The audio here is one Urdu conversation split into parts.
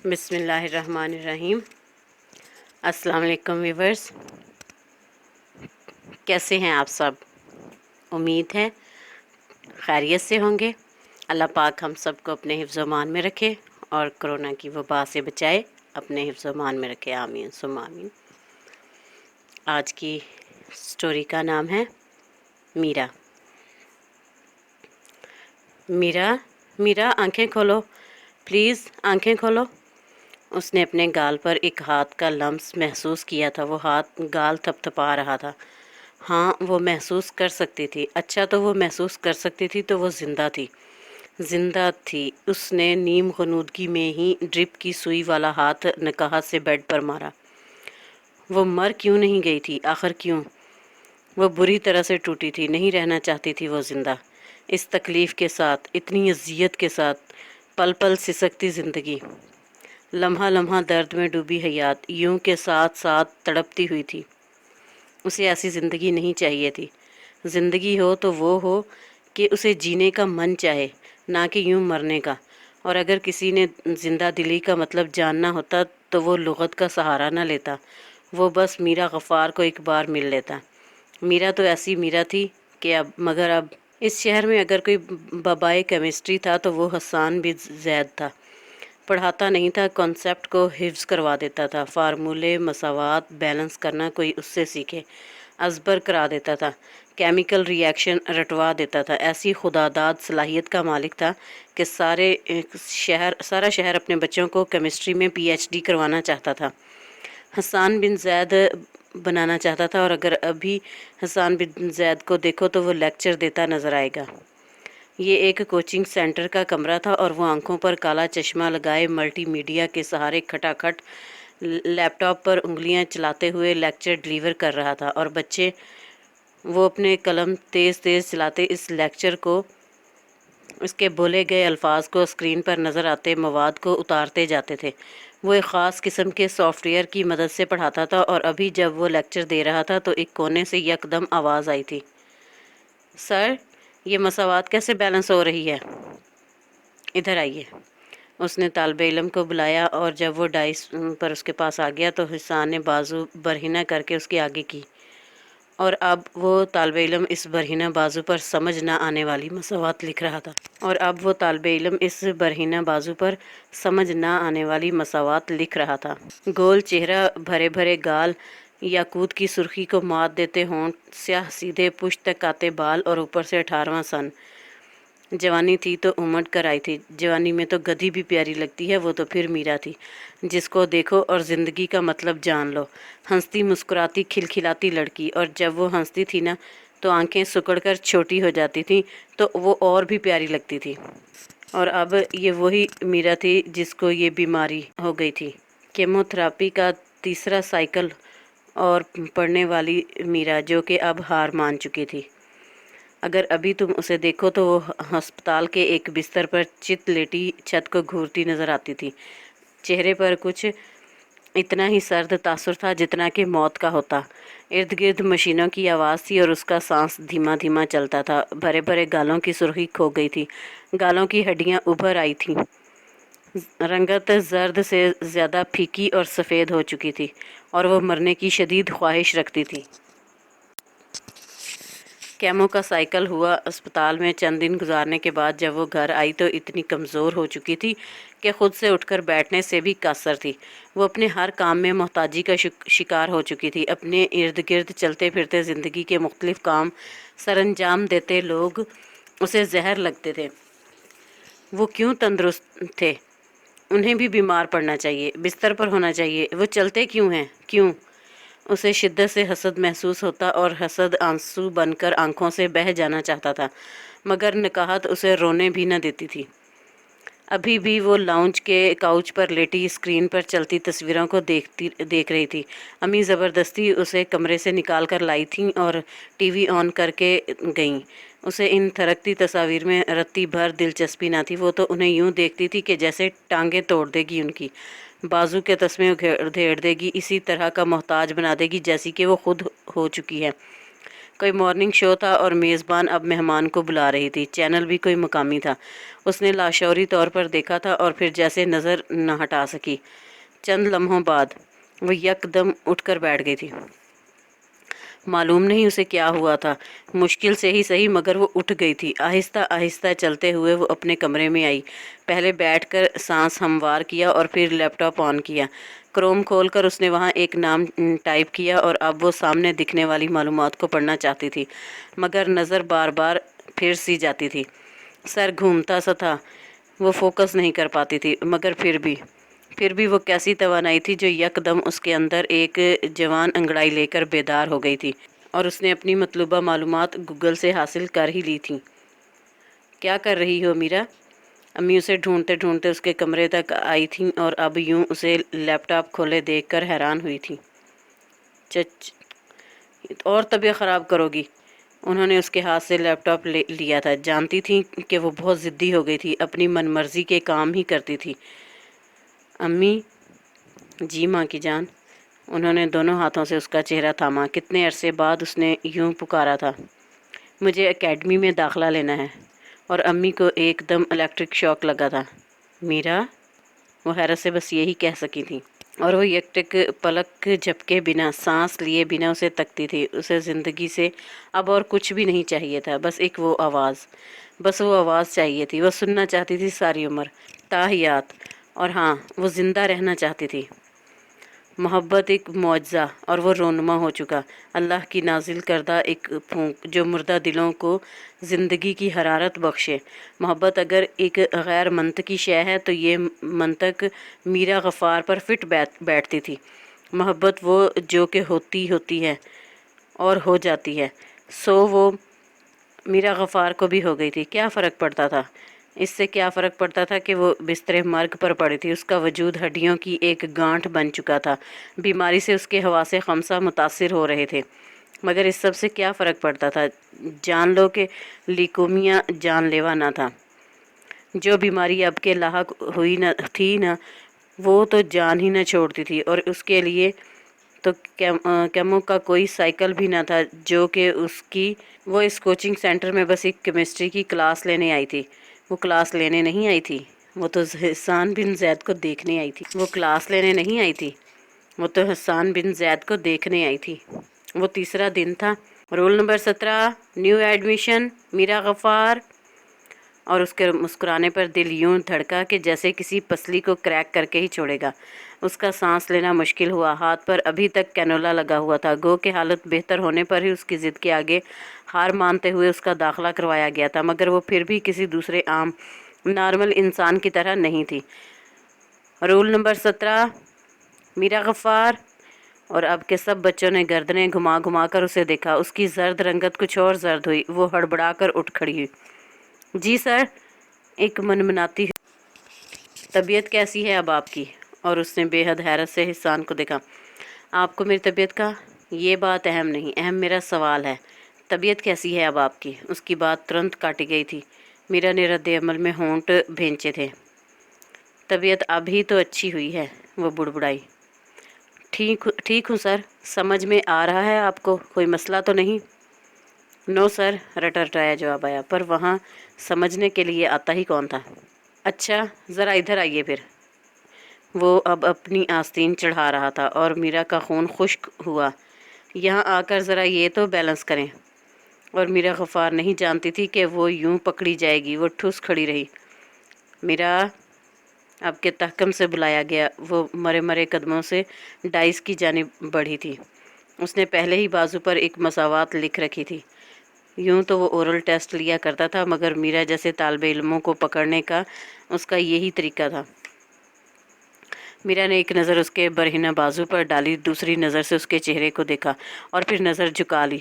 بسم اللہ الرحمن الرحیم۔ السلام علیکم ویورز، کیسے ہیں آپ سب؟ امید ہے خیریت سے ہوں گے۔ اللہ پاک ہم سب کو اپنے حفظ و امان میں رکھے اور کرونا کی وبا سے بچائے، اپنے حفظ و امان میں رکھے، آمین ثم آمین۔ آج کی سٹوری کا نام ہے میرا۔ میرا آنکھیں کھولو، پلیز آنکھیں کھولو۔ اس نے اپنے گال پر ایک ہاتھ کا لمس محسوس کیا تھا۔ وہ ہاتھ گال تھپ تھپا رہا تھا۔ ہاں، وہ محسوس کر سکتی تھی۔ اچھا، تو وہ محسوس کر سکتی تھی تو وہ زندہ تھی۔ اس نے نیم غنودگی میں ہی ڈرپ کی سوئی والا ہاتھ نکاہت سے بیڈ پر مارا۔ وہ مر کیوں نہیں گئی تھی؟ آخر کیوں؟ وہ بری طرح سے ٹوٹی تھی، نہیں رہنا چاہتی تھی وہ زندہ۔ اس تکلیف کے ساتھ، اتنی اذیت کے ساتھ، پل پل سسکتی زندگی، لمحہ لمحہ درد میں ڈوبی حیات، یوں کے ساتھ ساتھ تڑپتی ہوئی تھی۔ اسے ایسی زندگی نہیں چاہیے تھی۔ زندگی ہو تو وہ ہو کہ اسے جینے کا من چاہے، نہ کہ یوں مرنے کا۔ اور اگر کسی نے زندہ دلی کا مطلب جاننا ہوتا تو وہ لغت کا سہارا نہ لیتا، وہ بس میرا غفار کو ایک بار مل لیتا۔ میرا تو ایسی میرا تھی کہ مگر اب اس شہر میں اگر کوئی بابائے کیمسٹری تھا تو وہ حسان بن زید تھا۔ پڑھاتا نہیں تھا، کانسیپٹ کو حفظ کروا دیتا تھا، فارمولے، مساوات، بیلنس کرنا کوئی اس سے سیکھے، ازبر کرا دیتا تھا، کیمیکل ری ایکشن رٹوا دیتا تھا۔ ایسی خداداد صلاحیت کا مالک تھا کہ سارا شہر اپنے بچوں کو کیمسٹری میں پی ایچ ڈی کروانا چاہتا تھا، حسان بن زید بنانا چاہتا تھا۔ اور اگر ابھی حسان بن زید کو دیکھو تو وہ لیکچر دیتا نظر آئے گا۔ یہ ایک کوچنگ سینٹر کا کمرہ تھا اور وہ آنکھوں پر کالا چشمہ لگائے ملٹی میڈیا کے سہارے کھٹا کھٹ لیپ ٹاپ پر انگلیاں چلاتے ہوئے لیکچر ڈیلیور کر رہا تھا، اور بچے وہ اپنے قلم تیز تیز چلاتے اس لیکچر کو، اس کے بولے گئے الفاظ کو اسکرین پر نظر آتے مواد کو اتارتے جاتے تھے۔ وہ ایک خاص قسم کے سافٹ ویئر کی مدد سے پڑھاتا تھا، اور ابھی جب وہ لیکچر دے رہا تھا تو ایک کونے سے یکدم آواز آئی تھی، سر، یہ مساوات کیسے بیلنس ہو رہی ہے؟ ادھر آئیے۔ اس نے طالب علم کو بلایا، اور جب وہ ڈائس پر اس کے پاس آ گیا تو حسان نے بازو برہنہ کر کے اس کے آگے کی، اور اب وہ طالب علم اس برہنہ بازو پر سمجھ نہ آنے والی مساوات لکھ رہا تھا۔ گول چہرہ، بھرے بھرے گال، یاقوت کی سرخی کو مات دیتے ہونٹ، سیاہ سیدھے پشت تک آتے بال، اور اوپر سے 18واں سن۔ جوانی تھی تو امٹ کر آئی تھی۔ جوانی میں تو گدھی بھی پیاری لگتی ہے، وہ تو پھر میرا تھی، جس کو دیکھو اور زندگی کا مطلب جان لو۔ ہنستی مسکراتی کھلکھلاتی لڑکی، اور جب وہ ہنستی تھی نا تو آنکھیں سکڑ کر چھوٹی ہو جاتی تھیں تو وہ اور بھی پیاری لگتی تھی۔ اور اب یہ وہی میرا تھی جس کو یہ بیماری ہو گئی تھی، کیمو تھراپی کا تیسرا سائیکل، اور پڑھنے والی میرا جو کہ اب ہار مان چکی تھی۔ اگر ابھی تم اسے دیکھو تو وہ ہسپتال کے ایک بستر پر چت لیٹی چھت کو گھورتی نظر آتی تھی۔ چہرے پر کچھ اتنا ہی سرد تاثر تھا جتنا کہ موت کا ہوتا۔ ارد گرد مشینوں کی آواز تھی اور اس کا سانس دھیما دھیما چلتا تھا۔ بھرے بھرے گالوں کی سرخی کھو گئی تھی، گالوں کی ہڈیاں ابھر آئی تھیں، رنگت زرد سے زیادہ پھیکی اور سفید ہو چکی تھی، اور وہ مرنے کی شدید خواہش رکھتی تھی۔ کیمو کا سائیکل ہوا۔ اسپتال میں چند دن گزارنے کے بعد جب وہ گھر آئی تو اتنی کمزور ہو چکی تھی کہ خود سے اٹھ کر بیٹھنے سے بھی قاصر تھی۔ وہ اپنے ہر کام میں محتاجی کا شکار ہو چکی تھی۔ اپنے ارد گرد چلتے پھرتے زندگی کے مختلف کام سر انجام دیتے لوگ اسے زہر لگتے تھے۔ وہ کیوں تندرست تھے؟ انہیں بھی بیمار پڑنا چاہیے، بستر پر ہونا چاہیے۔ وہ چلتے کیوں ہیں؟ کیوں؟ اسے شدت سے حسد محسوس ہوتا، اور حسد آنسو بن کر آنکھوں سے بہہ جانا چاہتا تھا، مگر نکاہت اسے رونے بھی نہ دیتی تھی۔ ابھی بھی وہ لاؤنج کے کاؤچ پر لیٹی اسکرین پر چلتی تصویروں کو دیکھ رہی تھی۔ امی زبردستی اسے کمرے سے نکال کر لائی تھیں اور ٹی وی آن کر کے گئیں۔ اسے ان تھرکتی تصاویر میں رتی بھر دلچسپی نہ تھی۔ وہ تو انہیں یوں دیکھتی تھی کہ جیسے ٹانگیں توڑ دے گی، ان کی بازو کے تسمے ادھیڑ دے گی، اسی طرح کا محتاج بنا دے گی جیسی کہ وہ خود ہو چکی ہے۔ کوئی مارننگ شو تھا اور میزبان اب مہمان کو بلا رہی تھی۔ چینل بھی کوئی مقامی تھا۔ اس نے لاشعوری طور پر دیکھا تھا اور پھر جیسے نظر نہ ہٹا سکی۔ چند لمحوں بعد وہ یک دم اٹھ کر بیٹھ گئی تھی۔ معلوم نہیں اسے کیا ہوا تھا، مشکل سے ہی صحیح مگر وہ اٹھ گئی تھی۔ آہستہ آہستہ چلتے ہوئے وہ اپنے کمرے میں آئی۔ پہلے بیٹھ کر سانس ہموار کیا اور پھر لیپ ٹاپ آن کیا۔ کروم کھول کر اس نے وہاں ایک نام ٹائپ کیا اور اب وہ سامنے دکھنے والی معلومات کو پڑھنا چاہتی تھی، مگر نظر بار بار پھر سی جاتی تھی۔ سر گھومتا سا تھا، وہ فوکس نہیں کر پاتی تھی، مگر پھر بھی وہ کیسی توانائی تھی جو یک دم اس کے اندر ایک جوان انگڑائی لے کر بیدار ہو گئی تھی، اور اس نے اپنی مطلوبہ معلومات گوگل سے حاصل کر ہی لی تھیں۔ کیا کر رہی ہو میرا؟ امی اسے ڈھونڈتے ڈھونڈتے اس کے کمرے تک آئی تھیں اور اب یوں اسے لیپ ٹاپ کھولے دیکھ کر حیران ہوئی تھیں۔ اور طبیعت خراب کرو گی۔ انہوں نے اس کے ہاتھ سے لیپ ٹاپ لیا تھا۔ جانتی تھیں کہ وہ بہت ضدی ہو گئی تھی، اپنی من مرضی کے کام ہی کرتی تھی۔ امی؟ جی ماں کی جان۔ انہوں نے دونوں ہاتھوں سے اس کا چہرہ تھاما۔ کتنے عرصے بعد اس نے یوں پکارا تھا، مجھے اکیڈمی میں داخلہ لینا ہے، اور امی کو ایک دم الیکٹرک شاک لگا تھا۔ میرا؟ وہ حیرت سے بس یہی کہہ سکی تھی، اور وہ یکٹک پلک جھپکے بنا، سانس لیے بنا اسے تکتی تھی۔ اسے زندگی سے اب اور کچھ بھی نہیں چاہیے تھا، بس وہ آواز چاہیے تھی۔ وہ سننا چاہتی تھی ساری عمر، تاحیات، اور ہاں، وہ زندہ رہنا چاہتی تھی۔ محبت ایک معجزہ، اور وہ رونما ہو چکا، اللہ کی نازل کردہ ایک پھونک جو مردہ دلوں کو زندگی کی حرارت بخشے۔ محبت اگر ایک غیر منطقی شے ہے تو یہ منطق میرا غفار پر فٹ بیٹھتی تھی۔ محبت وہ جو کہ ہوتی ہے اور ہو جاتی ہے، سو وہ میرا غفار کو بھی ہو گئی تھی۔ کیا فرق پڑتا تھا؟ اس سے کیا فرق پڑتا تھا کہ وہ بستر مرگ پر پڑی تھی، اس کا وجود ہڈیوں کی ایک گانٹھ بن چکا تھا، بیماری سے اس کے حواس خمسہ متاثر ہو رہے تھے۔ مگر اس سب سے کیا فرق پڑتا تھا؟ جان لو کہ لیکومیا جان لیوا نہ تھا۔ جو بیماری اب کے لاحق ہوئی تھی نا، وہ تو جان ہی نہ چھوڑتی تھی، اور اس کے لیے تو کیمو کا کوئی سائیکل بھی نہ تھا جو کہ وہ اس کوچنگ سینٹر میں بس ایک کیمسٹری کی کلاس لینے آئی تھی۔ وہ کلاس لینے نہیں آئی تھی، وہ تو حسان بن زید کو دیکھنے آئی تھی۔ وہ کلاس لینے نہیں آئی تھی، وہ تو حسان بن زید کو دیکھنے آئی تھی۔ وہ تیسرا دن تھا۔ رول نمبر 17، نیو ایڈمیشن، میرا غفار۔ اور اس کے مسکرانے پر دل یوں دھڑکا کہ جیسے کسی پسلی کو کریک کر کے ہی چھوڑے گا۔ اس کا سانس لینا مشکل ہوا۔ ہاتھ پر ابھی تک کینولا لگا ہوا تھا، گو کہ حالت بہتر ہونے پر ہی اس کی ضد کے آگے ہار مانتے ہوئے اس کا داخلہ کروایا گیا تھا، مگر وہ پھر بھی کسی دوسرے عام نارمل انسان کی طرح نہیں تھی۔ رول نمبر 17، میرا غفار۔ اور اب کے سب بچوں نے گردنیں گھما گھما کر اسے دیکھا۔ اس کی زرد رنگت کچھ اور زرد ہوئی۔ وہ ہڑبڑا کر اٹھ کھڑی ہوئی۔ جی سر، ایک منمناتی ہوئی۔ طبیعت کیسی ہے اب آپ کی؟ اور اس نے بے حد حیرت سے حسان کو دیکھا۔ آپ کو میری طبیعت کا؟ یہ بات اہم نہیں، اہم میرا سوال ہے، طبیعت کیسی ہے اب آپ کی؟ اس کی بات ترنت کاٹی گئی تھی۔ میرا نے رد عمل میں ہونٹ بھینچے تھے۔ طبیعت اب ہی تو اچھی ہوئی ہے، وہ بڑبڑائی۔ ٹھیک ہوں سر، سمجھ میں آ رہا ہے آپ کو، کوئی مسئلہ تو نہیں؟ نو سر، رٹا رٹایا جواب آیا، پر وہاں سمجھنے کے لیے آتا ہی کون تھا؟ اچھا، ذرا ادھر آئیے پھر۔ وہ اب اپنی آستین چڑھا رہا تھا اور میرا کا خون خشک ہوا۔ یہاں آ کر ذرا یہ تو بیلنس کریں۔ اور میرا غفار نہیں جانتی تھی کہ وہ یوں پکڑی جائے گی۔ وہ ٹھس کھڑی رہی۔ میرا اب کے تحکم سے بلایا گیا۔ وہ مرے مرے قدموں سے ڈائس کی جانب بڑھی تھی۔ اس نے پہلے ہی بازو پر ایک مساوات لکھ رکھی تھی۔ یوں تو وہ اورل ٹیسٹ لیا کرتا تھا، مگر میرا جیسے طالب علموں کو پکڑنے کا اس کا یہی طریقہ تھا۔ میرا نے ایک نظر اس کے برہنہ بازو پر ڈالی، دوسری نظر سے اس کے چہرے کو دیکھا اور پھر نظر جھکا لی۔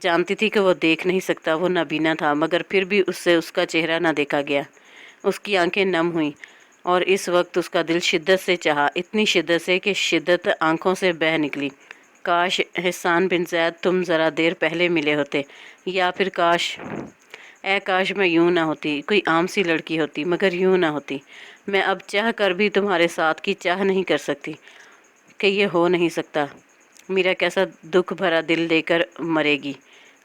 جانتی تھی کہ وہ دیکھ نہیں سکتا، وہ نابینا تھا، مگر پھر بھی اس سے اس کا چہرہ نہ دیکھا گیا۔ اس کی آنکھیں نم ہوئیں اور اس وقت اس کا دل شدت سے چاہا، اتنی شدت سے کہ شدت آنکھوں سے بہہ نکلی۔ کاش حسان بن زید تم ذرا دیر پہلے ملے ہوتے، یا پھر کاش میں یوں نہ ہوتی، کوئی عام سی لڑکی ہوتی، مگر یوں نہ ہوتی۔ میں اب چاہ کر بھی تمہارے ساتھ کی چاہ نہیں کر سکتی کہ یہ ہو نہیں سکتا۔ میرا کیسا دکھ بھرا دل لے کر مرے گی۔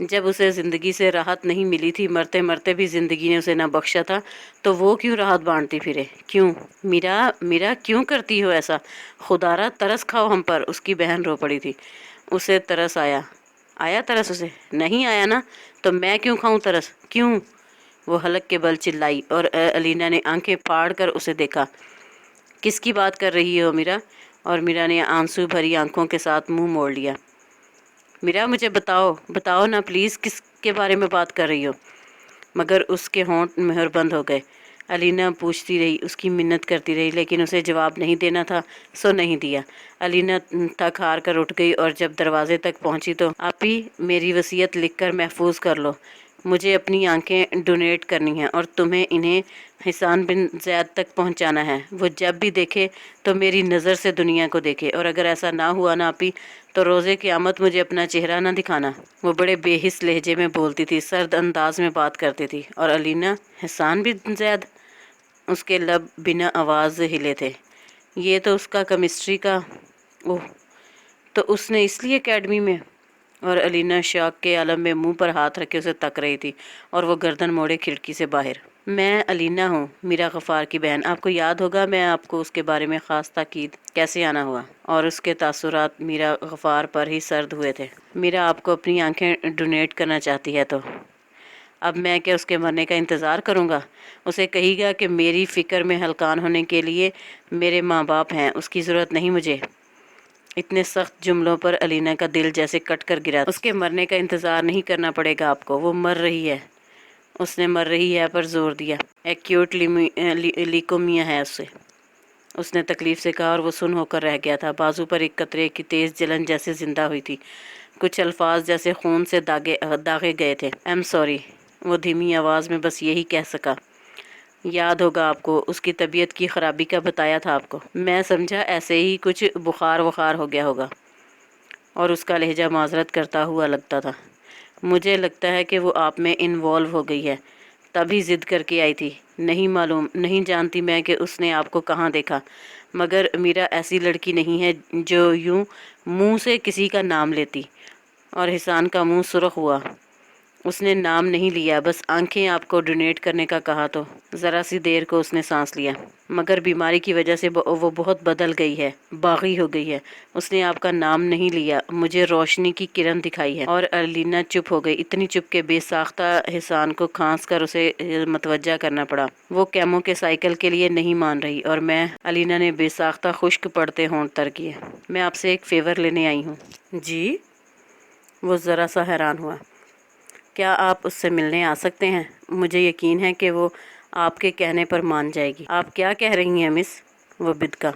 جب اسے زندگی سے راحت نہیں ملی تھی، مرتے مرتے بھی زندگی نے اسے نہ بخشا تھا، تو وہ کیوں راحت بانٹتی پھرے؟ کیوں؟ میرا کیوں کرتی ہو ایسا؟ خدا را ترس کھاؤ ہم پر۔ اس کی بہن رو پڑی تھی۔ اسے ترس آیا ترس اسے؟ نہیں آیا نا، تو میں کیوں کھاؤں ترس؟ کیوں؟ وہ حلق کے بل چلائی اور علینا نے آنکھیں پھاڑ کر اسے دیکھا۔ کس کی بات کر رہی ہو میرا؟ اور میرا نے آنسو بھری آنکھوں کے ساتھ منہ موڑ لیا۔ میرا مجھے بتاؤ نا پلیز، کس کے بارے میں بات کر رہی ہو؟ مگر اس کے ہونٹ مہر بند ہو گئے۔ علینا پوچھتی رہی، اس کی منت کرتی رہی، لیکن اسے جواب نہیں دینا تھا، سو نہیں دیا۔ علینا تھک ہار کر اٹھ گئی اور جب دروازے تک پہنچی تو آپی میری وصیت لکھ کر محفوظ کر لو۔ مجھے اپنی آنکھیں ڈونیٹ کرنی ہیں اور تمہیں انہیں حسان بن زید تک پہنچانا ہے۔ وہ جب بھی دیکھے تو میری نظر سے دنیا کو دیکھے، اور اگر ایسا نہ ہوا نا آپی تو روزے قیامت مجھے اپنا چہرہ نہ دکھانا۔ وہ بڑے بے حس لہجے میں بولتی تھی، سرد انداز میں بات کرتی تھی۔ اور علینا، حسان بن زید؟ اس کے لب بنا آواز ہلے تھے۔ یہ تو اس کا کیمسٹری کا اوہ، تو اس نے اس لیے اکیڈمی میں؟ اور علینا شوق کے عالم میں منہ پر ہاتھ رکھے اسے تک رہی تھی، اور وہ گردن موڑے کھڑکی سے باہر۔ میں علینا ہوں، میرا غفار کی بہن۔ آپ کو یاد ہوگا میں آپ کو اس کے بارے میں خاص تاکید کیسے آنا ہوا، اور اس کے تاثرات میرا غفار پر ہی سرد ہوئے تھے۔ میرا آپ کو اپنی آنکھیں ڈونیٹ کرنا چاہتی ہے، تو اب میں کیا اس کے مرنے کا انتظار کروں گا؟ اسے کہی گا کہ میری فکر میں ہلکان ہونے کے لیے میرے ماں باپ ہیں، اس کی ضرورت نہیں مجھے۔ اتنے سخت جملوں پر علینا کا دل جیسے کٹ کر گرا۔ اس کے مرنے کا انتظار نہیں کرنا پڑے گا آپ کو، وہ مر رہی ہے۔ اس نے مر رہی ہے پر زور دیا۔ ایکیوٹ لیکومیا ہے اسے، اس نے تکلیف سے کہا، اور وہ سن ہو کر رہ گیا تھا۔ بازو پر ایک قطرے کی تیز جلن جیسے زندہ ہوئی تھی، کچھ الفاظ جیسے خون سے داغے گئے تھے۔ ایم سوری، وہ دھیمی آواز میں بس یہی کہہ سکا۔ یاد ہوگا آپ کو، اس کی طبیعت کی خرابی کا بتایا تھا آپ کو۔ میں سمجھا ایسے ہی کچھ بخار ہو گیا ہوگا، اور اس کا لہجہ معذرت کرتا ہوا لگتا تھا۔ مجھے لگتا ہے کہ وہ آپ میں انوالو ہو گئی ہے، تبھی ضد کر کے آئی تھی۔ نہیں معلوم، نہیں جانتی میں کہ اس نے آپ کو کہاں دیکھا، مگر میرا ایسی لڑکی نہیں ہے جو یوں منہ سے کسی کا نام لیتی۔ اور حسان کا منہ سرخ ہوا۔ اس نے نام نہیں لیا، بس آنکھیں آپ کو ڈونیٹ کرنے کا کہا، تو ذرا سی دیر کو اس نے سانس لیا۔ مگر بیماری کی وجہ سے وہ بہت بدل گئی ہے، باغی ہو گئی ہے۔ اس نے آپ کا نام نہیں لیا، مجھے روشنی کی کرن دکھائی ہے۔ اور علینا چپ ہو گئی، اتنی چپ کہ بے ساختہ حسان کو کھانس کر اسے متوجہ کرنا پڑا۔ وہ کیمو کے سائیکل کے لیے نہیں مان رہی، اور میں، علینا نے بے ساختہ خشک پڑتے ہونٹ تر کیے، میں آپ سے ایک فیور لینے آئی ہوں۔ جی؟ وہ ذرا سا حیران ہوا۔ کیا آپ اس سے ملنے آ سکتے ہیں؟ مجھے یقین ہے کہ وہ آپ کے کہنے پر مان جائے گی۔ آپ کیا کہہ رہی ہیں مس؟ وہ بدکا۔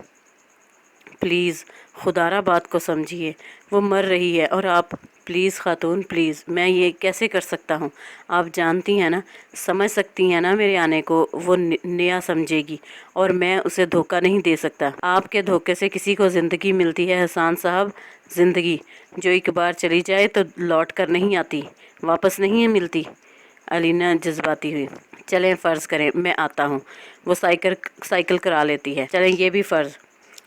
پلیز خدا را بات کو سمجھیے، وہ مر رہی ہے، اور آپ… پلیز خاتون پلیز، میں یہ کیسے کر سکتا ہوں؟ آپ جانتی ہیں نا، سمجھ سکتی ہیں نا میرے آنے کو، وہ نیا سمجھے گی، اور میں اسے دھوکہ نہیں دے سکتا۔ آپ کے دھوکے سے کسی کو زندگی ملتی ہے حسان صاحب، زندگی جو ایک بار چلی جائے تو لوٹ کر نہیں آتی، واپس نہیں ملتی۔ علینا جذباتی ہوئی۔ چلیں فرض کریں میں آتا ہوں، وہ سائیکل کرا لیتی ہے، چلیں یہ بھی فرض،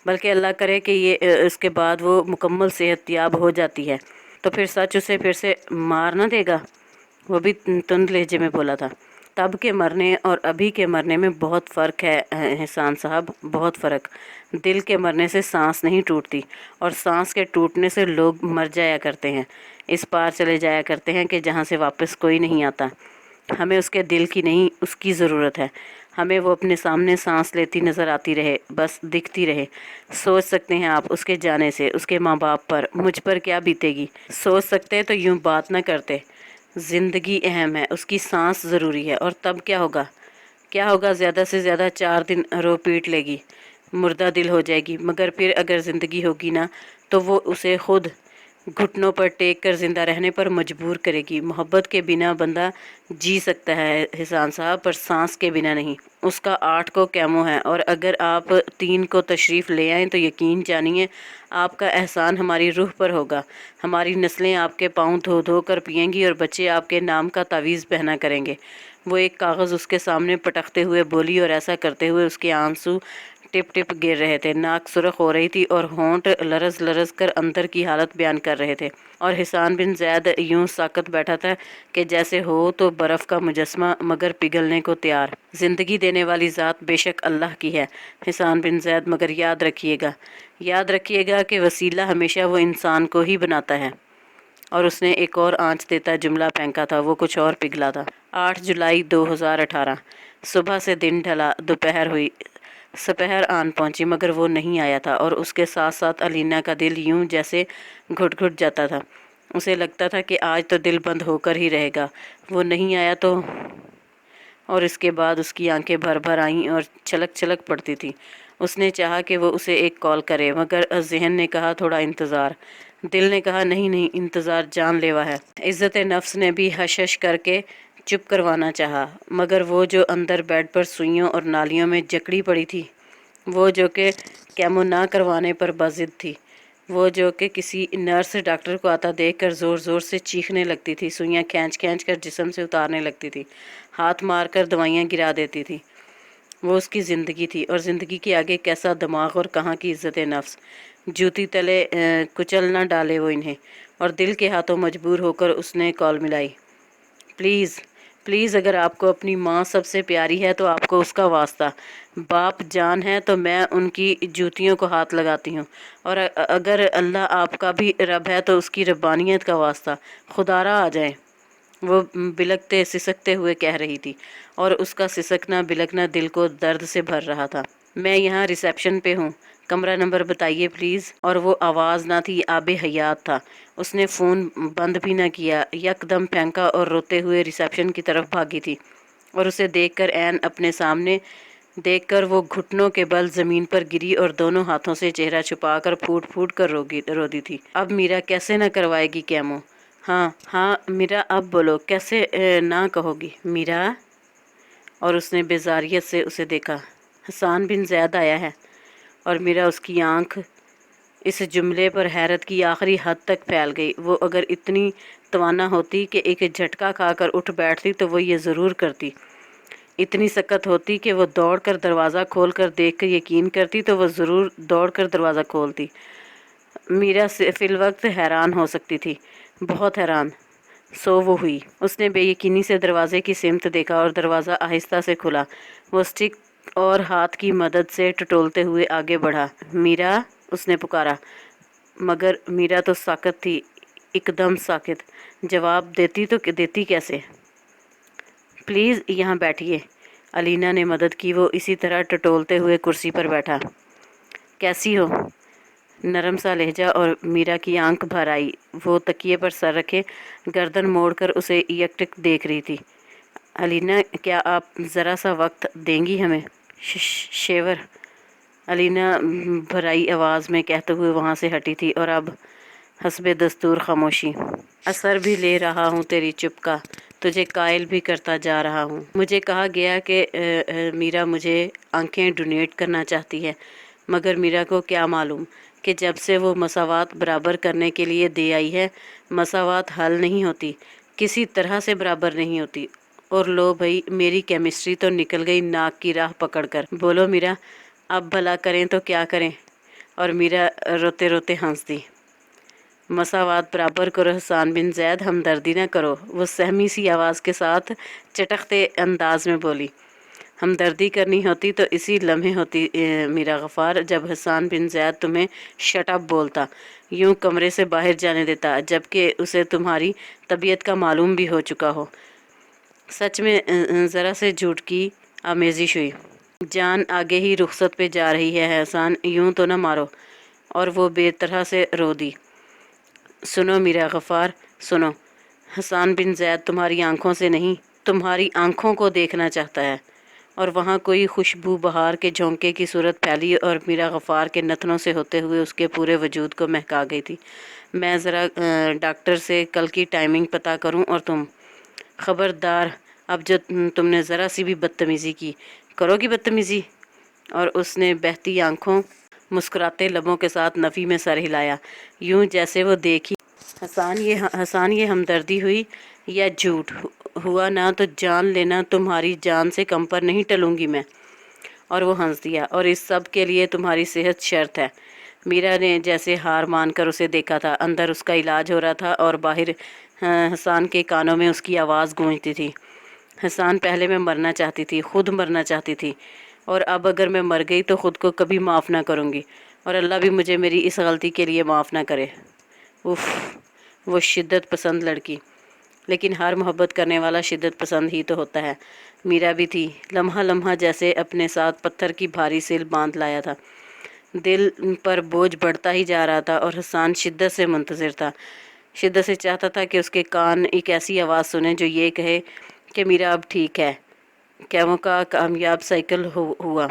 بلکہ اللہ کرے کہ یہ اس کے بعد وہ مکمل صحت یاب ہو جاتی ہے، تو پھر سچ اسے پھر سے مار نہ دے گا؟ وہ بھی تند لہجے میں بولا تھا۔ تب کے مرنے اور ابھی کے مرنے میں بہت فرق ہے حسان صاحب، بہت فرق۔ دل کے مرنے سے سانس نہیں ٹوٹتی، اور سانس کے ٹوٹنے سے لوگ مر جایا کرتے ہیں، اس پار چلے جایا کرتے ہیں کہ جہاں سے واپس کوئی نہیں آتا۔ ہمیں اس کے دل کی نہیں، اس کی ضرورت ہے۔ ہمیں وہ اپنے سامنے سانس لیتی نظر آتی رہے، بس دکھتی رہے۔ سوچ سکتے ہیں آپ اس کے جانے سے اس کے ماں باپ پر، مجھ پر کیا بیتے گی؟ سوچ سکتے تو یوں بات نہ کرتے۔ زندگی اہم ہے، اس کی سانس ضروری ہے، اور تب کیا ہوگا؟ کیا ہوگا؟ زیادہ سے زیادہ 4 دن رو پیٹ لے گی، مردہ دل ہو جائے گی، مگر پھر اگر زندگی ہوگی نا تو وہ اسے خود گھٹنوں پر ٹیک کر زندہ رہنے پر مجبور کرے گی۔ محبت کے بنا بندہ جی سکتا ہے حسان صاحب، پر سانس کے بنا نہیں۔ اس کا 8 کو کیمو ہے، اور اگر آپ 3 کو تشریف لے آئیں تو یقین جانیے آپ کا احسان ہماری روح پر ہوگا۔ ہماری نسلیں آپ کے پاؤں دھو دھو کر پئیں گی، اور بچے آپ کے نام کا تعویذ پہنا کریں گے۔ وہ ایک کاغذ اس کے سامنے پٹکتے ہوئے بولی، اور ایسا کرتے ہوئے اس کے آنسو ٹپ ٹپ گر رہے تھے، ناک سرخ ہو رہی تھی اور ہونٹ لرز لرز کر اندر کی حالت بیان کر رہے تھے، اور حسان بن زید یوں ساکت بیٹھا تھا کہ جیسے ہو تو برف کا مجسمہ مگر پگھلنے کو تیار۔ زندگی دینے والی ذات بے شک اللہ کی ہے حسان بن زید، مگر یاد رکھیے گا کہ وسیلہ ہمیشہ وہ انسان کو ہی بناتا ہے۔ اور اس نے ایک اور آنچ دیتا جملہ پھینکا تھا، وہ کچھ اور پگھلا تھا۔ 8 جولائی 2018 صبح سے دن ڈھلا، دوپہر ہوئی، سپہر آن پہنچی، مگر وہ نہیں آیا تھا، اور اس کے ساتھ ساتھ الینا کا دل یوں جیسے گھٹ گھٹ جاتا تھا۔ اسے لگتا تھا کہ آج تو دل بند ہو کر ہی رہے گا۔ وہ نہیں آیا تو، اور اس کے بعد اس کی آنکھیں بھر بھر آئیں اور چھلک چھلک پڑتی تھیں۔ اس نے چاہا کہ وہ اسے ایک کال کرے، مگر ذہن نے کہا تھوڑا انتظار، دل نے کہا نہیں، انتظار جان لیوا ہے۔ عزت نفس نے بھی ہش ہش کر کے چپ کروانا چاہا، مگر وہ جو اندر بیڈ پر سوئیوں اور نالیوں میں جکڑی پڑی تھی، وہ جو کہ کیمو نہ کروانے پر باضد تھی، وہ جو کہ کسی نرس ڈاکٹر کو آتا دیکھ کر زور زور سے چیخنے لگتی تھی، سوئیاں کھینچ کھینچ کر جسم سے اتارنے لگتی تھی، ہاتھ مار کر دوائیاں گرا دیتی تھی، وہ اس کی زندگی تھی، اور زندگی کے آگے کیسا دماغ اور کہاں کی عزت نفس۔ جوتی تلے کچل نہ ڈالے وہ انہیں، اور دل کے ہاتھوں مجبور ہو کر اس نے کال ملائی۔ پلیز اگر آپ کو اپنی ماں سب سے پیاری ہے تو آپ کو اس کا واسطہ، باپ جان ہے تو میں ان کی جوتیوں کو ہاتھ لگاتی ہوں، اور اگر اللہ آپ کا بھی رب ہے تو اس کی ربانیت کا واسطہ، خدارا آ جائیں۔ وہ بلکتے سسکتے ہوئے کہہ رہی تھی، اور اس کا سسکنا بلکنا دل کو درد سے بھر رہا تھا۔ میں یہاں ریسیپشن پہ ہوں، کمرہ نمبر بتائیے پلیز۔ اور وہ آواز نہ تھی، آب حیات تھا۔ اس نے فون بند بھی نہ کیا، یک دم پھینکا اور روتے ہوئے ریسیپشن کی طرف بھاگی تھی، اور اسے دیکھ کر عین اپنے سامنے دیکھ کر وہ گھٹنوں کے بل زمین پر گری اور دونوں ہاتھوں سے چہرہ چھپا کر پھوٹ پھوٹ کر رو دی تھی۔ اب میرا کیسے نہ کروائے گی کیمو؟ ہاں میرا، اب بولو کیسے نہ کہو گی میرا؟ اور اس نے بیزاریت سے اسے دیکھا۔ حسان بن زید آیا ہے؟ اور میرا اس کی آنکھ اس جملے پر حیرت کی آخری حد تک پھیل گئی۔ وہ اگر اتنی توانا ہوتی کہ ایک جھٹکا کھا کر اٹھ بیٹھتی تو وہ یہ ضرور کرتی، اتنی سکت ہوتی کہ وہ دوڑ کر دروازہ کھول کر دیکھ کر یقین کرتی تو وہ ضرور دوڑ کر دروازہ کھولتی۔ میرا فی الوقت حیران ہو سکتی تھی، بہت حیران۔ سو وہ ہوئی۔ اس نے بے یقینی سے دروازے کی سمت دیکھا اور دروازہ آہستہ سے کھلا۔ وہ اسٹک اور ہاتھ کی مدد سے ٹٹولتے ہوئے آگے بڑھا۔ میرا، اس نے پکارا، مگر میرا تو ساکت تھی، ایک دم ساکت۔ جواب دیتی تو دیتی کیسے؟ پلیز یہاں بیٹھیے، الینا نے مدد کی۔ وہ اسی طرح ٹٹولتے ہوئے کرسی پر بیٹھا۔ کیسی ہو؟ نرم سا لہجہ، اور میرا کی آنکھ بھر آئی۔ وہ تکیے پر سر رکھے گردن موڑ کر اسے یکٹک دیکھ رہی تھی۔ الینا، کیا آپ ذرا سا وقت دیں گی ہمیں؟ شیور، الینا بھرائی آواز میں کہتے ہوئے وہاں سے ہٹی تھی، اور اب حسب دستور خاموشی۔ اثر بھی لے رہا ہوں تیری چپ کا، تجھے قائل بھی کرتا جا رہا ہوں۔ مجھے کہا گیا کہ میرا مجھے آنکھیں ڈونیٹ کرنا چاہتی ہے، مگر میرا کو کیا معلوم کہ جب سے وہ مساوات برابر کرنے کے لیے دے آئی ہے، مساوات حل نہیں ہوتی، کسی طرح سے برابر نہیں ہوتی۔ اور لو بھئی، میری کیمسٹری تو نکل گئی ناک کی راہ پکڑ کر۔ بولو میرا، اب بھلا کریں تو کیا کریں؟ اور میرا روتے روتے ہنس دی۔ مساوات برابر کرو حسان بن زید، ہمدردی نہ کرو، وہ سہمی سی آواز کے ساتھ چٹختے انداز میں بولی۔ ہمدردی کرنی ہوتی تو اسی لمحے ہوتی میرا غفار، جب حسان بن زید تمہیں شٹ اپ بولتا، یوں کمرے سے باہر جانے دیتا، جبکہ اسے تمہاری طبیعت کا معلوم بھی ہو چکا ہو۔ سچ میں ذرا سے جھوٹ کی آمیزش ہوئی۔ جان آگے ہی رخصت پہ جا رہی ہے حسان، یوں تو نہ مارو۔ اور وہ بے طرح سے رو دی۔ سنو میرا غفار، سنو، حسان بن زید تمہاری آنکھوں سے نہیں، تمہاری آنکھوں کو دیکھنا چاہتا ہے۔ اور وہاں کوئی خوشبو بہار کے جھونکے کی صورت پھیلی اور میرا غفار کے نتنوں سے ہوتے ہوئے اس کے پورے وجود کو مہکا گئی تھی۔ میں ذرا ڈاکٹر سے کل کی ٹائمنگ پتہ کروں، اور تم خبردار، اب جو تم نے ذرا سی بھی بدتمیزی کی، کرو گی بدتمیزی؟ اور اس نے بہتی آنکھوں، مسکراتے لبوں کے ساتھ نفی میں سر ہلایا، یوں جیسے وہ دیکھی۔ حسان، یہ ہمدردی ہوئی یا جھوٹ؟ ہوا نہ تو جان لینا، تمہاری جان سے کم پر نہیں ٹلوں گی میں۔ اور وہ ہنس دیا۔ اور اس سب کے لیے تمہاری صحت شرط ہے۔ میرا نے جیسے ہار مان کر اسے دیکھا تھا۔ اندر اس کا علاج ہو رہا تھا اور باہر حسان کے کانوں میں اس کی آواز گونجتی تھی۔ حسان پہلے میں مرنا چاہتی تھی، خود مرنا چاہتی تھی، اور اب اگر میں مر گئی تو خود کو کبھی معاف نہ کروں گی، اور اللہ بھی مجھے میری اس غلطی کے لیے معاف نہ کرے۔ اف، وہ شدت پسند لڑکی، لیکن ہر محبت کرنے والا شدت پسند ہی تو ہوتا ہے۔ میرا بھی تھی، لمحہ لمحہ جیسے اپنے ساتھ پتھر کی بھاری سیل باندھ لایا تھا۔ دل پر بوجھ بڑھتا ہی جا رہا تھا، اور حسان شدت سے منتظر تھا، شدت سے چاہتا تھا کہ اس کے کان ایک ایسی آواز سنیں جو یہ کہے کہ میرا اب ٹھیک ہے۔ کیمو کا کامیاب سائیکل ہوا۔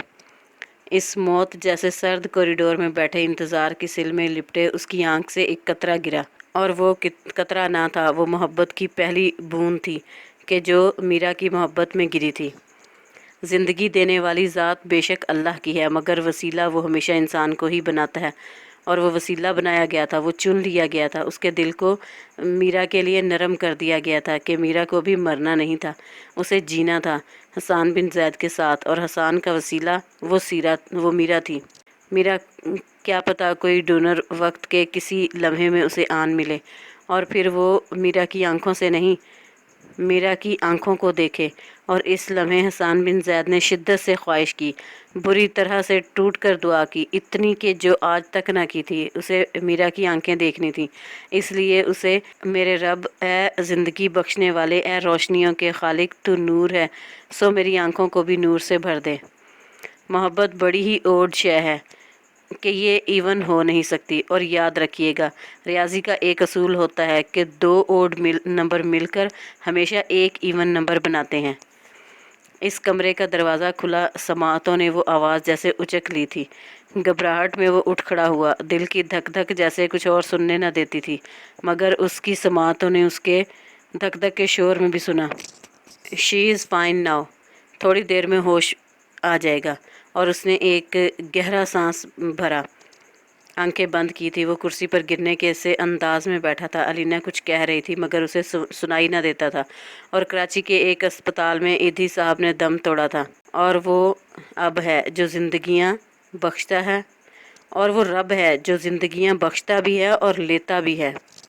اس موت جیسے سرد کوریڈور میں بیٹھے انتظار کی سل میں لپٹے اس کی آنکھ سے ایک قطرہ گرا، اور وہ قطرہ نہ تھا، وہ محبت کی پہلی بوند تھی کہ جو میرا کی محبت میں گری تھی۔ زندگی دینے والی ذات بے شک اللہ کی ہے، مگر وسیلہ وہ ہمیشہ انسان کو ہی بناتا ہے، اور وہ وسیلہ بنایا گیا تھا، وہ چن لیا گیا تھا، اس کے دل کو میرا کے لیے نرم کر دیا گیا تھا کہ میرا کو بھی مرنا نہیں تھا، اسے جینا تھا حسان بن زید کے ساتھ، اور حسان کا وسیلہ وہ میرا تھی۔ میرا کیا پتہ کوئی ڈونر وقت کے کسی لمحے میں اسے آن ملے، اور پھر وہ میرا کی آنکھوں سے نہیں، میرا کی آنکھوں کو دیکھے۔ اور اس لمحے حسان بن زید نے شدت سے خواہش کی، بری طرح سے ٹوٹ کر دعا کی، اتنی کہ جو آج تک نہ کی تھی۔ اسے میرا کی آنکھیں دیکھنی تھی، اس لیے اسے میرے رب، اے زندگی بخشنے والے، اے روشنیوں کے خالق، تو نور ہے، سو میری آنکھوں کو بھی نور سے بھر دے۔ محبت بڑی ہی اوڈ شے ہے کہ یہ ایون ہو نہیں سکتی، اور یاد رکھیے گا، ریاضی کا ایک اصول ہوتا ہے کہ دو اوڈ نمبر مل کر ہمیشہ ایک ایون نمبر بناتے ہیں۔ اس کمرے کا دروازہ کھلا، سماعتوں نے وہ آواز جیسے اچک لی تھی۔ گھبراہٹ میں وہ اٹھ کھڑا ہوا، دل کی دھک دھک جیسے کچھ اور سننے نہ دیتی تھی، مگر اس کی سماعتوں نے اس کے دھک دھک کے شور میں بھی سنا۔ شی از فائن ناؤ، تھوڑی دیر میں ہوش آ جائے گا۔ اور اس نے ایک گہرا سانس بھرا، آنکھیں بند کی تھی۔ وہ کرسی پر گرنے کے سے انداز میں بیٹھا تھا۔ علینا کچھ کہہ رہی تھی مگر اسے سنائی نہ دیتا تھا۔ اور کراچی کے ایک اسپتال میں ایدھی صاحب نے دم توڑا تھا، اور وہ اب ہے جو زندگیاں بخشتا ہے، اور وہ رب ہے جو زندگیاں بخشتا بھی ہے اور لیتا بھی ہے۔